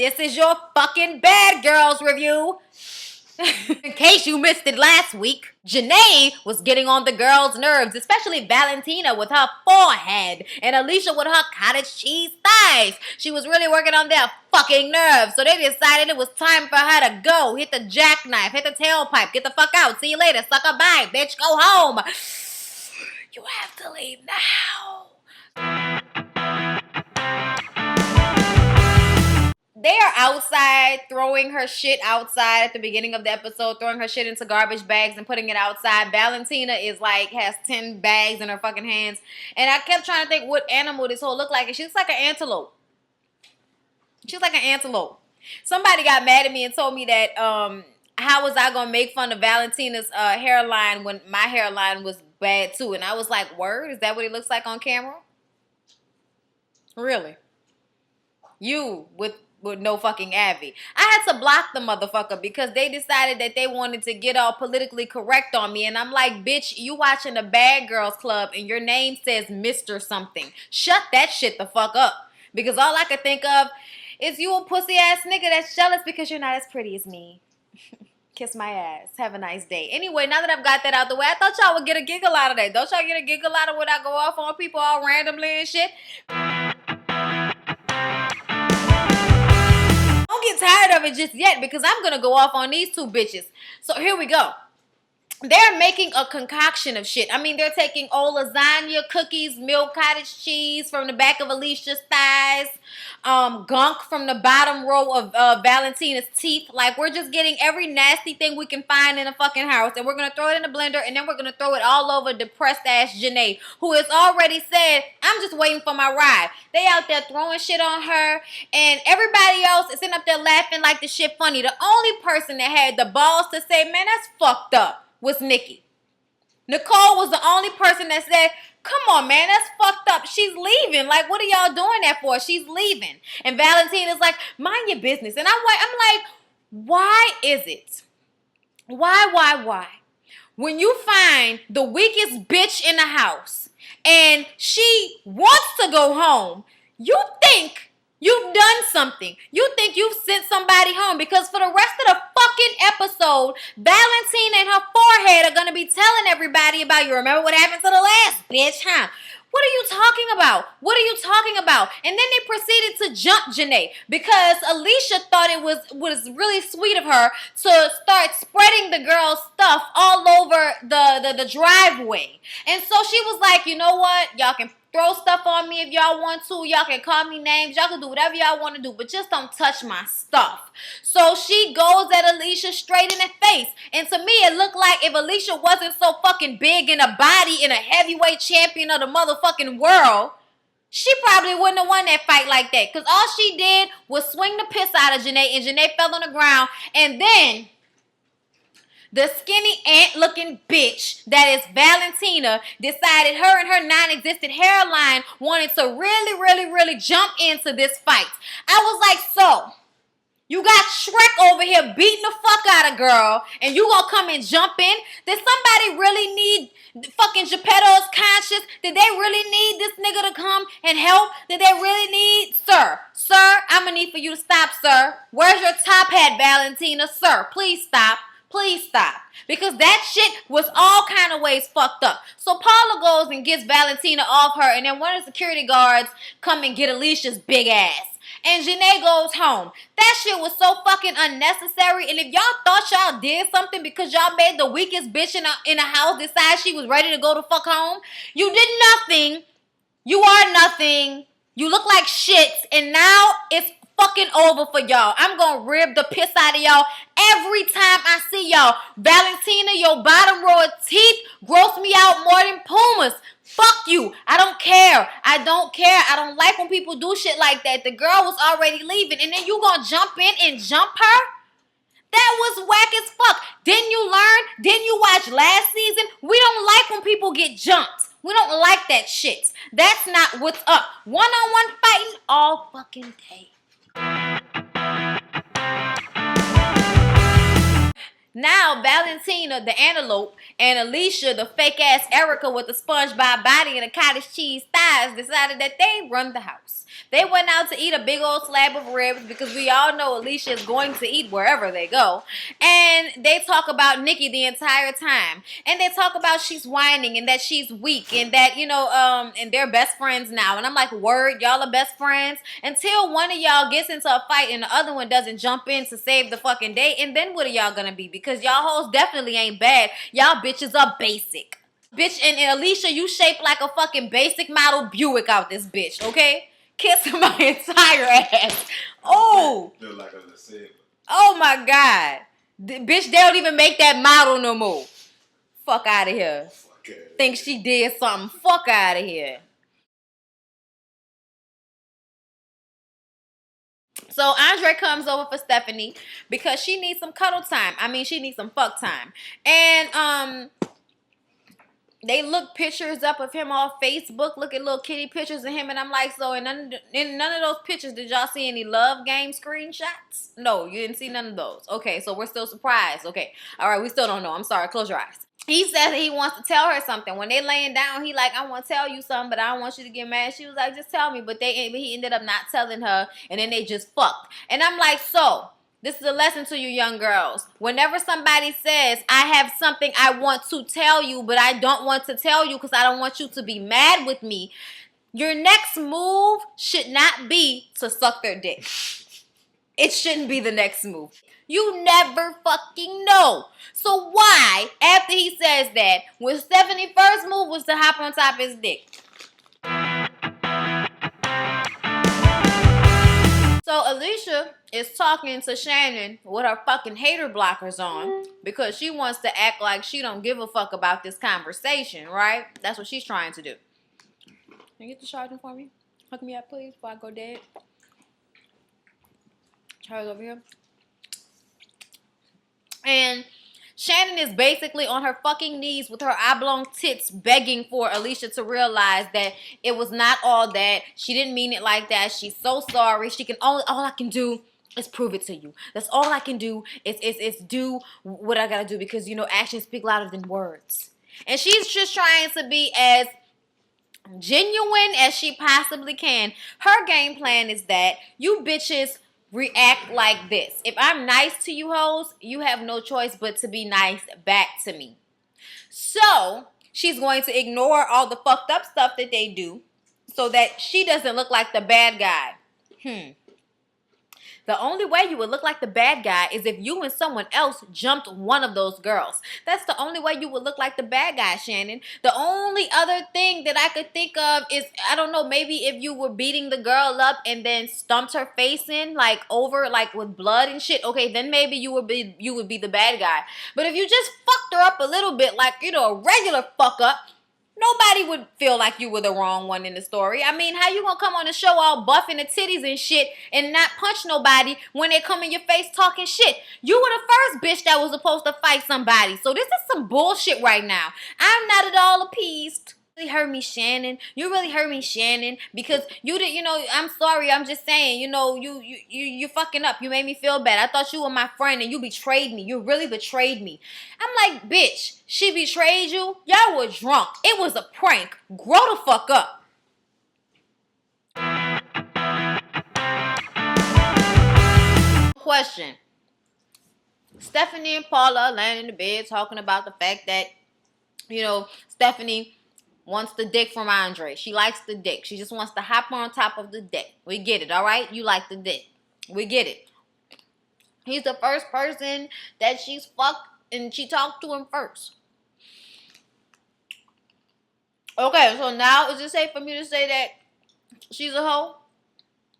This is your fucking Bad Girls review. In case you missed it last week, Janae was getting on the girls' nerves, especially Valentina with her forehead and Alicia with her cottage cheese thighs. She was really working on their fucking nerves, so they decided it was time for her to go. Hit the jackknife, hit the tailpipe, get the fuck out. See you later, sucker, bye, bitch, go home. You have to leave now. They are outside throwing her shit outside at the beginning of the episode, throwing her shit into garbage bags and putting it outside. Valentina is like, has 10 bags in her fucking hands. And I kept trying to think what animal this whole look like. And she looks like an antelope. She's like an antelope. Somebody got mad at me and told me that, how was I going to make fun of Valentina's hairline when my hairline was bad too? And I was like, word? Is that what it looks like on camera? Really? You with no fucking Abby. I had to block the motherfucker because they decided that they wanted to get all politically correct on me. And I'm like, bitch, you watching the Bad Girls Club and your name says Mr. something. Shut that shit the fuck up. Because all I could think of is you a pussy ass nigga that's jealous because you're not as pretty as me. Kiss my ass. Have a nice day. Anyway, now that I've got that out the way, I thought y'all would get a giggle out of that. Don't y'all get a giggle out of when I go off on people all randomly and shit? Don't get tired of it just yet because I'm going to go off on these two bitches. So here we go. They're making a concoction of shit. I mean, they're taking old lasagna, cookies, milk, cottage cheese from the back of Alicia's thighs, gunk from the bottom row of Valentina's teeth. Like, we're just getting every nasty thing we can find in a fucking house, and we're going to throw it in the blender, and then we're going to throw it all over depressed-ass Janae, who has already said, I'm just waiting for my ride. They out there throwing shit on her, and everybody else is sitting up there laughing like the shit funny. The only person that had the balls to say, man, that's fucked up, was Nikki. Nicole was the only person that said, come on, man, that's fucked up. She's leaving. Like, what are y'all doing that for? She's leaving. And Valentina's like, mind your business. And I'm like, why is it? Why? When you find the weakest bitch in the house and she wants to go home, you think you've done something. You think you've sent somebody home because for the rest of the fucking episode, Valentina and her forehead are going to be telling everybody about, you remember what happened to the last bitch, huh? What are you talking about? What are you talking about? And then they proceeded to jump Janae because Alicia thought it was really sweet of her to start spreading the girl's stuff all over the driveway. And so she was like, you know what? Y'all can throw stuff on me if y'all want to. Y'all can call me names. Y'all can do whatever y'all want to do, but just don't touch my stuff. So she goes at Alicia straight in the face. And to me, it looked like if Alicia wasn't so fucking big in a body and a heavyweight champion of the motherfucking world, she probably wouldn't have won that fight like that. Because all she did was swing the piss out of Janae, and Janae fell on the ground. And then the skinny ant-looking bitch that is Valentina decided her and her non-existent hairline wanted to really jump into this fight. I was like, so, you got Shrek over here beating the fuck out of girl, and you gonna come and jump in? Did somebody really need fucking Geppetto's conscience? Did they really need this nigga to come and help? Did they really need, sir, I'm gonna need for you to stop, sir. Where's your top hat, Valentina? Sir, please stop. Please stop. Because that shit was all kind of ways fucked up. So Paula goes and gets Valentina off her, and then one of the security guards come and get Alicia's big ass. And Janae goes home. That shit was so fucking unnecessary. And if y'all thought y'all did something because y'all made the weakest bitch in a house decide she was ready to go the fuck home, you did nothing. You are nothing. You look like shit. And now it's fucking over for y'all. I'm gonna rib the piss out of y'all every time I see y'all. Valentina, your bottom row of teeth gross me out more than Pumas. Fuck you. I don't care. I don't like when people do shit like that. The girl was already leaving, and then you gonna jump in and jump her? That was whack as fuck. Didn't you learn? Didn't you watch last season? We don't like when people get jumped. We don't like that shit. That's not what's up. One-on-one fighting all fucking day. Now, Valentina, the antelope, and Alicia, the fake-ass Erica with the SpongeBob body and the cottage cheese thighs, decided that they run the house. They went out to eat a big old slab of ribs because we all know Alicia is going to eat wherever they go. And they talk about Nikki the entire time. And they talk about she's whining and that she's weak and that, and they're best friends now. And I'm like, word, y'all are best friends? Until one of y'all gets into a fight and the other one doesn't jump in to save the fucking day. And then what are y'all gonna be? Because y'all hoes definitely ain't bad. Y'all bitches are basic. Bitch, and Alicia, you shaped like a fucking basic model Buick out this bitch, okay? Kiss my entire ass. Oh. Look like a Lassie. Oh my God. Bitch, they don't even make that model no more. Fuck out of here. Think she did something. Fuck out of here. So Andre comes over for Stephanie because she needs some cuddle time. I mean, she needs some fuck time. And they look pictures up of him on Facebook. Look at little kitty pictures of him, and I'm like, so in none of those pictures did y'all see any love game screenshots? No, you didn't see none of those. Okay, so we're still surprised. Okay, all right, we still don't know. I'm sorry. Close your eyes. He says that he wants to tell her something. When they laying down, he like, I want to tell you something, but I don't want you to get mad. She was like, just tell me. But he ended up not telling her, and then they just fucked. And I'm like, so this is a lesson to you young girls. Whenever somebody says, I have something I want to tell you, but I don't want to tell you because I don't want you to be mad with me, your next move should not be to suck their dick. It shouldn't be the next move. You never fucking know. So why, after he says that, when Stephanie's first move was to hop on top of his dick? So Alicia is talking to Shannon with her fucking hater blockers on because she wants to act like she don't give a fuck about this conversation, right? That's what she's trying to do. Can you get the charging for me? Hook me up, please, before I go dead. Charge over here. And Shannon is basically on her fucking knees with her oblong tits begging for Alicia to realize that it was not all that. She didn't mean it like that. She's so sorry. All I can do is prove it to you. That's all I can do is do what I gotta do because, actions speak louder than words. And she's just trying to be as genuine as she possibly can. Her game plan is that you bitches react like this. If I'm nice to you hoes, you have no choice but to be nice back to me. So she's going to ignore all the fucked up stuff that they do so that she doesn't look like the bad guy. The only way you would look like the bad guy is if you and someone else jumped one of those girls. That's the only way you would look like the bad guy, Shannon. The only other thing that I could think of is, I don't know, maybe if you were beating the girl up and then stumped her face in, with blood and shit. Okay, then maybe you would be the bad guy. But if you just fucked her up a little bit, a regular fuck up, nobody would feel like you were the wrong one in the story. I mean, how you gonna come on the show all buffing the titties and shit and not punch nobody when they come in your face talking shit? You were the first bitch that was supposed to fight somebody. So this is some bullshit right now. I'm not at all appeased. You really hurt me, Shannon. You really hurt me, Shannon, because you did. I'm sorry. I'm just saying. You fucking up. You made me feel bad. I thought you were my friend, and you betrayed me. You really betrayed me. I'm like, bitch. She betrayed you. Y'all were drunk. It was a prank. Grow the fuck up. Question. Stephanie and Paula are laying in the bed talking about the fact that, Stephanie wants the dick from Andre. She likes the dick. She just wants to hop on top of the dick. We get it, all right? You like the dick. We get it. He's the first person that she's fucked, and she talked to him first. Okay, so now is it safe for me to say that she's a hoe?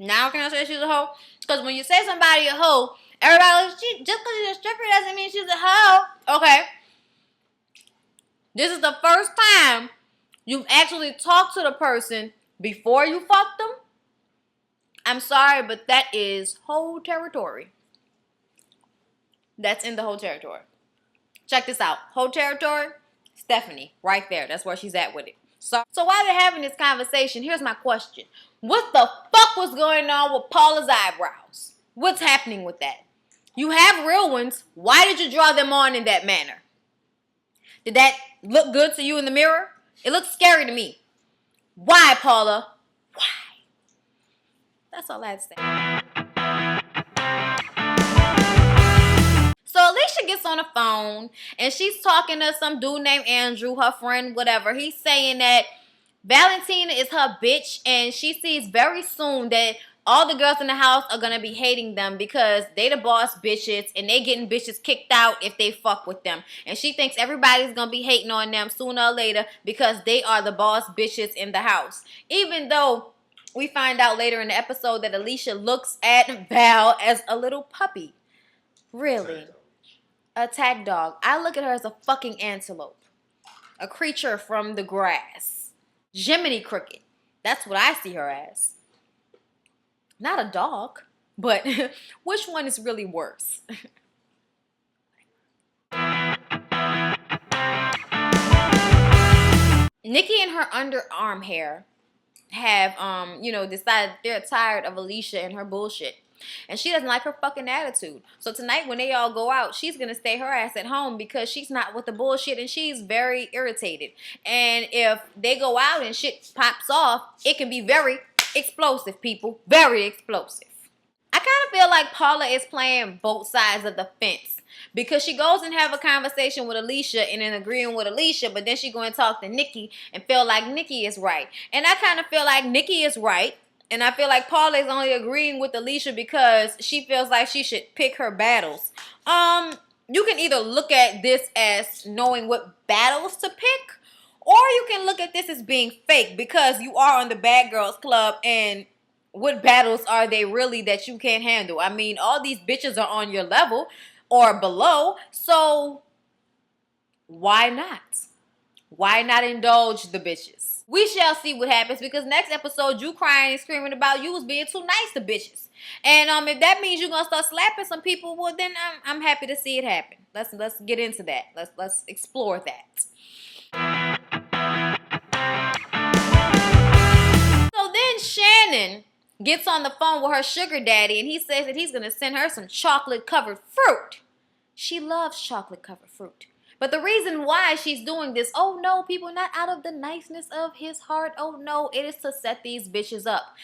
Now can I say she's a hoe? Because when you say somebody a hoe, everybody just because she's a stripper doesn't mean she's a hoe. Okay. This is the first time you've actually talked to the person before you fucked them. I'm sorry, but that is whole territory. That's in the whole territory. Check this out. Whole territory, Stephanie, right there. That's where she's at with it. So while they're having this conversation, here's my question. What the fuck was going on with Paula's eyebrows? What's happening with that? You have real ones. Why did you draw them on in that manner? Did that look good to you in the mirror? It looks scary to me. Why, Paula? Why? That's all I had to say. So Alicia gets on the phone and she's talking to some dude named Andrew, her friend, whatever. He's saying that Valentina is her bitch and she sees very soon that all the girls in the house are gonna be hating them because they the boss bitches and they getting bitches kicked out if they fuck with them. And she thinks everybody's gonna be hating on them sooner or later because they are the boss bitches in the house. Even though we find out later in the episode that Alicia looks at Val as a little puppy. Really? A tag dog. I look at her as a fucking antelope. A creature from the grass. Jiminy Cricket. That's what I see her as. Not a dog, but which one is really worse? Nikki and her underarm hair have, decided they're tired of Alicia and her bullshit. And she doesn't like her fucking attitude. So tonight when they all go out, she's going to stay her ass at home because she's not with the bullshit and she's very irritated. And if they go out and shit pops off, it can be very explosive, people. Very explosive. I kind of feel like Paula is playing both sides of the fence because she goes and have a conversation with Alicia and then agreeing with Alicia, but then she go and talk to Nikki and feel like Nikki is right. And I kind of feel like Nikki is right. And I feel like Paula is only agreeing with Alicia because she feels like she should pick her battles. You can either look at this as knowing what battles to pick, or you can look at this as being fake because you are on the Bad Girls Club and what battles are they really that you can't handle? I mean, all these bitches are on your level or below, so why not? Why not indulge the bitches? We shall see what happens because next episode you crying and screaming about you was being too nice to bitches. And if that means you're gonna start slapping some people, well then I'm happy to see it happen. Let's get into that. Let's explore that. So then Shannon gets on the phone with her sugar daddy and he says that he's going to send her some chocolate-covered fruit. She loves chocolate-covered fruit. But the reason why she's doing this, oh no, people, not out of the niceness of his heart. Oh no, it is to set these bitches up.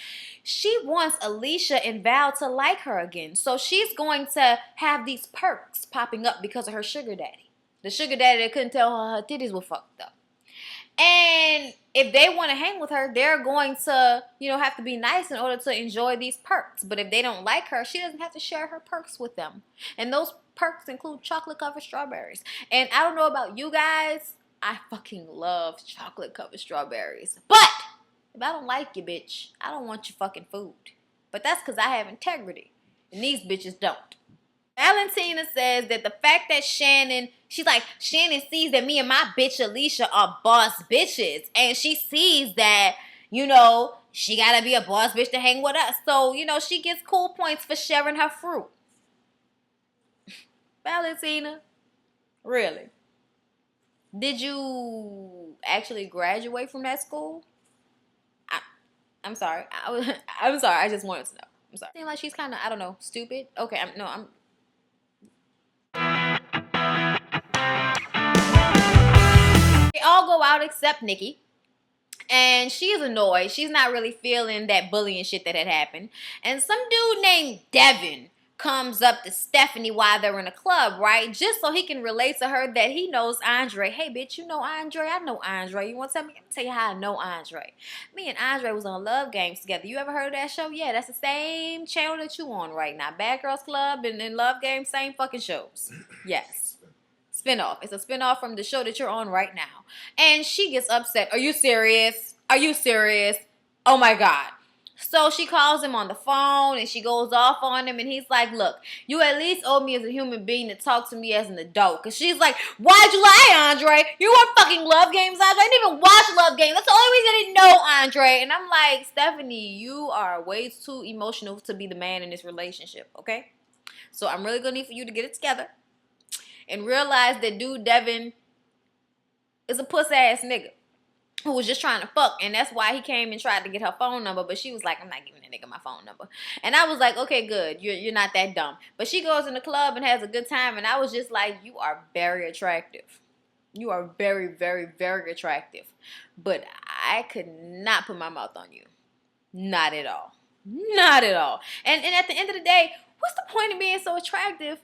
She wants Alicia and Val to like her again. So she's going to have these perks popping up because of her sugar daddy. The sugar daddy that couldn't tell her titties were fucked up. And if they want to hang with her, they're going to, have to be nice in order to enjoy these perks. But if they don't like her, she doesn't have to share her perks with them. And those perks include chocolate-covered strawberries. And I don't know about you guys, I fucking love chocolate-covered strawberries. But if I don't like you, bitch, I don't want your fucking food. But that's because I have integrity. And these bitches don't. Valentina says that the fact that Shannon sees that me and my bitch Alicia are boss bitches. And she sees that, she gotta be a boss bitch to hang with us. So, she gets cool points for sharing her fruit. Valentina, really? Did you actually graduate from that school? I'm sorry. I'm sorry. I just wanted to know. I'm sorry. Seems like she's kind of, I don't know, stupid. Okay, I'm. They all go out except Nikki. And she is annoyed. She's not really feeling that bullying shit that had happened. And some dude named Devin comes up to Stephanie while they're in a club, right? Just so he can relate to her that he knows Andre. Hey, bitch, you know Andre? I know Andre. You want to tell me? Let me tell you how I know Andre. Me and Andre was on Love Games together. You ever heard of that show? Yeah, that's the same channel that you on right now. Bad Girls Club and Love Games, same fucking shows. Yes. Spinoff. It's a spinoff from the show that you're on right now. And she gets upset. Are you serious? Are you serious? Oh my God. So she calls him on the phone and she goes off on him and he's like, look, you at least owe me as a human being to talk to me as an adult. Because she's like, why'd you lie, Andre? You weren't fucking Love Games, Andre. I didn't even watch Love Games. That's the only reason I didn't know, Andre. And I'm like, Stephanie, you are way too emotional to be the man in this relationship, okay? So I'm really going to need for you to get it together and realize that dude Devin is a puss-ass nigga. who was just trying to fuck, and that's why he came and tried to get her phone number, but she was like, I'm not giving that nigga my phone number. And I was like, okay, good, you're not that dumb. But she goes in the club and has a good time, and I was just like, you are very attractive. You are very, very, very attractive. But I could not put my mouth on you. Not at all. Not at all. And at the end of the day, what's the point of being so attractive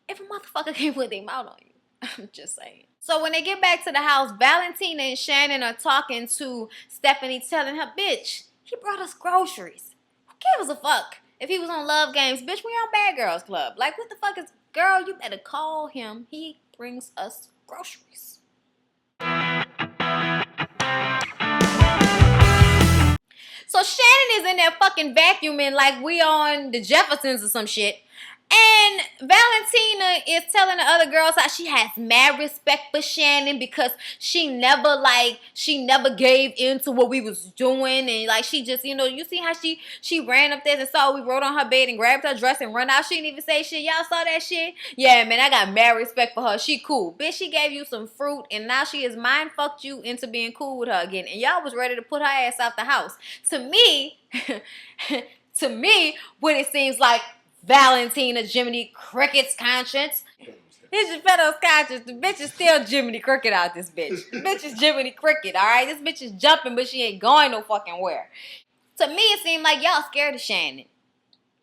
if a motherfucker can't put their mouth on you? I'm just saying. So when they get back to the house, Valentina and Shannon are talking to Stephanie, telling her, bitch, he brought us groceries. Who gives a fuck if he was on Love Games? Bitch, we on Bad Girls Club. Like, what the fuck is... Girl, you better call him. He brings us groceries. So Shannon is in there fucking vacuuming like we on the Jeffersons or some shit. And Valentina is telling the other girls how she has mad respect for Shannon because she never gave into what we was doing. And like, she just, you know, you see how she ran up there and saw we rode on her bed and grabbed her dress and run out. She didn't even say shit. Y'all saw that shit? Yeah, man, I got mad respect for her. She cool. Bitch, she gave you some fruit and now she has mind fucked you into being cool with her again. And y'all was ready to put her ass out the house. To me, what it seems like, Valentina Jiminy Cricket's conscience. It's Geppetto's conscience. The bitch is still Jiminy Cricket out this bitch. The bitch is Jiminy Cricket, alright? This bitch is jumping, but she ain't going no fucking where. To me, it seemed like y'all scared of Shannon.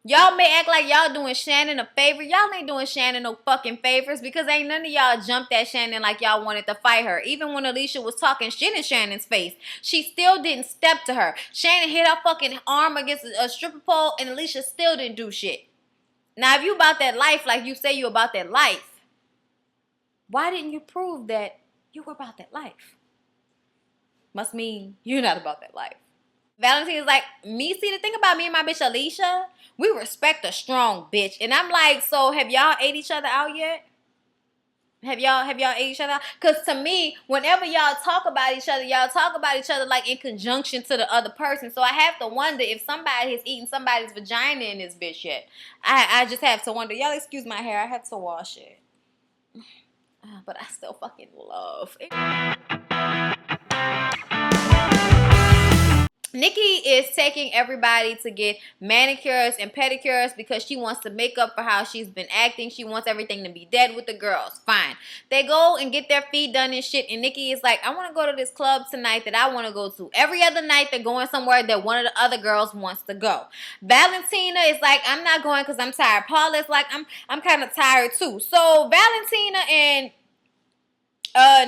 Y'all may act like y'all doing Shannon a favor. Y'all ain't doing Shannon no fucking favors because ain't none of y'all jumped at Shannon like y'all wanted to fight her. Even when Alicia was talking shit in Shannon's face, she still didn't step to her. Shannon hit her fucking arm against a stripper pole and Alicia still didn't do shit. Now, if you about that life like you say you about that life, why didn't you prove that you were about that life? Must mean you're not about that life. Valentina's like, me, see, the thing about me and my bitch Alicia, we respect a strong bitch. And I'm like, so have y'all ate each other out yet? Have y'all ate each other out? Because to me, whenever y'all talk about each other like in conjunction to the other person. So I have to wonder if somebody has eaten somebody's vagina in this bitch yet. I just have to wonder. Y'all excuse my hair. I have to wash it. But I still fucking love it. Nikki is taking everybody to get manicures and pedicures because she wants to make up for how she's been acting. She wants everything to be dead with the girls. Fine. They go and get their feet done and shit. And Nikki is like, I want to go to this club tonight that I want to go to. Every other night they're going somewhere that one of the other girls wants to go. Valentina is like, I'm not going because I'm tired. Paula's like, I'm kind of tired too. So Valentina and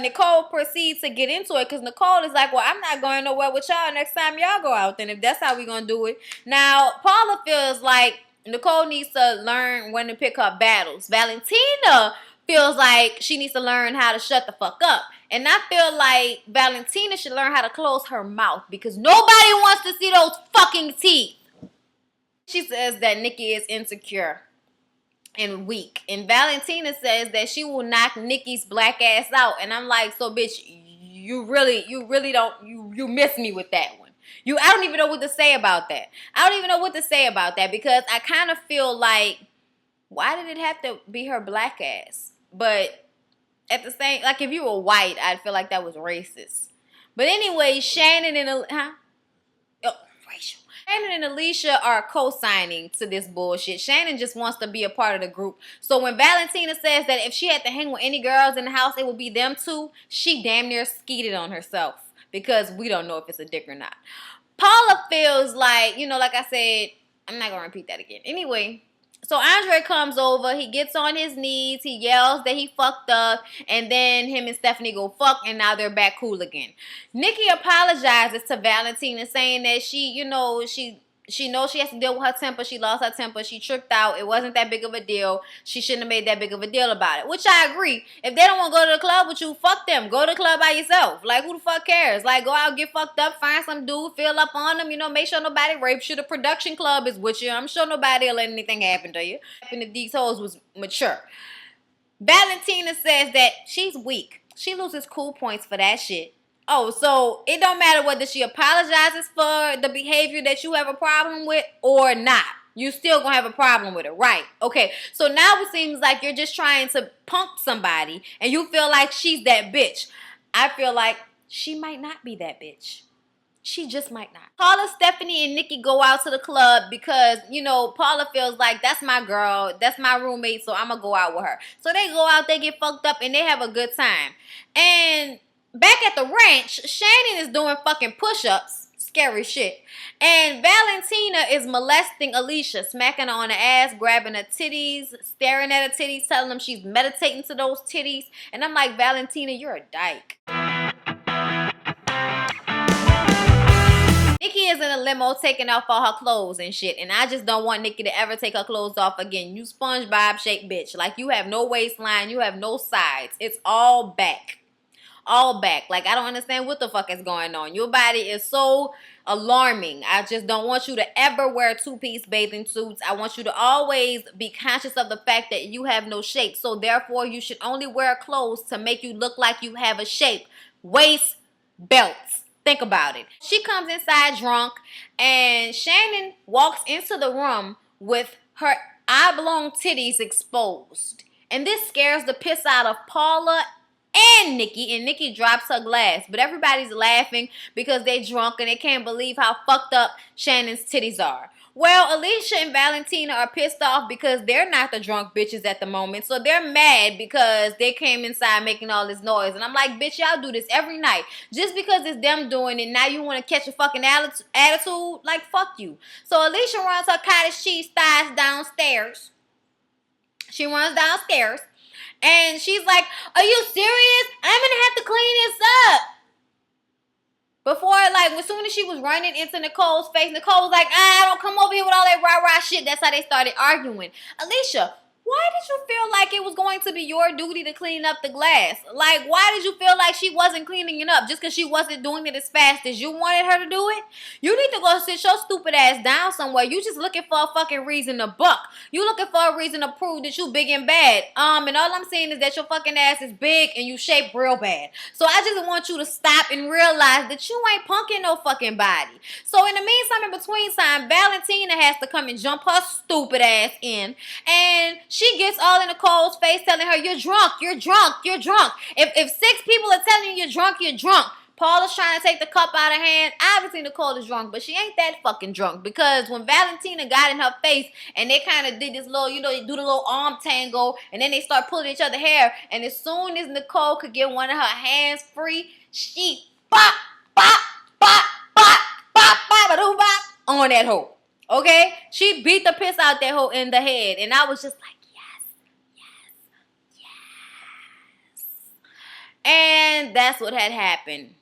Nicole proceeds to get into it because Nicole is like, well, I'm not going nowhere with y'all next time y'all go out then if that's how we gonna do it. Now, Paula feels like Nicole needs to learn when to pick up battles. Valentina feels like she needs to learn how to shut the fuck up. And I feel like Valentina should learn how to close her mouth because nobody wants to see those fucking teeth. She says that Nikki is insecure and weak. And Valentina says that she will knock Nikki's black ass out. And I'm like, so bitch, you really don't, you miss me with that one. I don't even know what to say about that. Because I kind of feel like, why did it have to be her black ass? But at the same, like if you were white, I'd feel like that was racist. But anyway, Shannon and, racial. Shannon and Alicia are co-signing to this bullshit. Shannon just wants to be a part of the group. So when Valentina says that if she had to hang with any girls in the house, it would be them two, she damn near skeeted on herself because we don't know if it's a dick or not. Paula feels like, you know, like I said, I'm not going to repeat that again. Anyway, so Andre comes over, he gets on his knees, he yells that he fucked up, and then him and Stephanie go fuck, and now they're back cool again. Nikki apologizes to Valentina, saying that she knows she has to deal with her temper. She lost her temper. She tripped out. It wasn't that big of a deal. She shouldn't have made that big of a deal about it, which I agree. If they don't want to go to the club with you, fuck them. Go to the club by yourself. Like, who the fuck cares? Like, go out, get fucked up, find some dude, fill up on them, make sure nobody rapes you. The production club is with you. I'm sure nobody will let anything happen to you. Even if these hoes was mature. Valentina says that she's weak. She loses cool points for that shit. Oh, so it don't matter whether she apologizes for the behavior that you have a problem with or not. You still gonna have a problem with it, right? Okay, so now it seems like you're just trying to punk somebody and you feel like she's that bitch. I feel like she might not be that bitch. She just might not. Paula, Stephanie, and Nikki go out to the club because, you know, Paula feels like that's my girl, that's my roommate, so I'm going to go out with her. So they go out, they get fucked up, and they have a good time. And back at the ranch, Shannon is doing fucking push-ups. Scary shit. And Valentina is molesting Alicia, smacking her on the ass, grabbing her titties, staring at her titties, telling them she's meditating to those titties. And I'm like, Valentina, you're a dyke. Nikki is in a limo taking off all her clothes and shit. And I just don't want Nikki to ever take her clothes off again. You SpongeBob shaped bitch. Like, you have no waistline. You have no sides. It's all back. All back. Like, I don't understand what the fuck is going on. Your body is so alarming. I just don't want you to ever wear two-piece bathing suits. I want you to always be conscious of the fact that you have no shape. So, therefore, you should only wear clothes to make you look like you have a shape. Waist, belts. Think about it. She comes inside drunk, and Shannon walks into the room with her oblong titties exposed. And this scares the piss out of Paula and Nikki drops her glass. But everybody's laughing because they drunk and they can't believe how fucked up Shannon's titties are. Well, Alicia and Valentina are pissed off because they're not the drunk bitches at the moment. So they're mad because they came inside making all this noise. And I'm like, bitch, y'all do this every night. Just because it's them doing it, now you want to catch a fucking attitude? Like, fuck you. So Alicia runs her cottage cheese thighs downstairs. She runs downstairs. And she's like, are you serious? I'm going to have to clean this up. Before, like, as soon as she was running into Nicole's face, Nicole was like, don't come over here with all that rah-rah shit. That's how they started arguing. Alicia, why did you feel like it was going to be your duty to clean up the glass? Like, why did you feel like she wasn't cleaning it up just because she wasn't doing it as fast as you wanted her to do it? You need to go sit your stupid ass down somewhere. You just looking for a fucking reason to buck. You looking for a reason to prove that you big and bad. And all I'm saying is that your fucking ass is big and you shaped real bad. So I just want you to stop and realize that you ain't punking no fucking body. So in the meantime, in between time, Valentina has to come and jump her stupid ass in, and she gets all in Nicole's face telling her, you're drunk, you're drunk, you're drunk. If 6 people are telling you you're drunk, you're drunk. Paula's trying to take the cup out of her hand. Obviously, Nicole is drunk, but she ain't that fucking drunk. Because when Valentina got in her face and they kind of did this little, you know, they do the little arm tango, and then they start pulling each other hair. And as soon as Nicole could get one of her hands free, she bop, bop, bop, bop, bop, bop, bop, bop on that hoe. Okay? She beat the piss out that hoe in the head. And I was just like, and that's what had happened.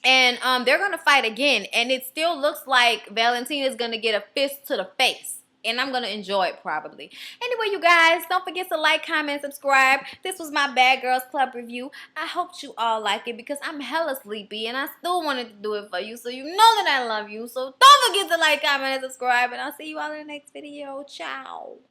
And they're going to fight again. And it still looks like Valentina's going to get a fist to the face. And I'm going to enjoy it probably. Anyway, you guys, don't forget to like, comment, subscribe. This was my Bad Girls Club review. I hope you all like it because I'm hella sleepy. And I still wanted to do it for you. So you know that I love you. So don't forget to like, comment, and subscribe. And I'll see you all in the next video. Ciao.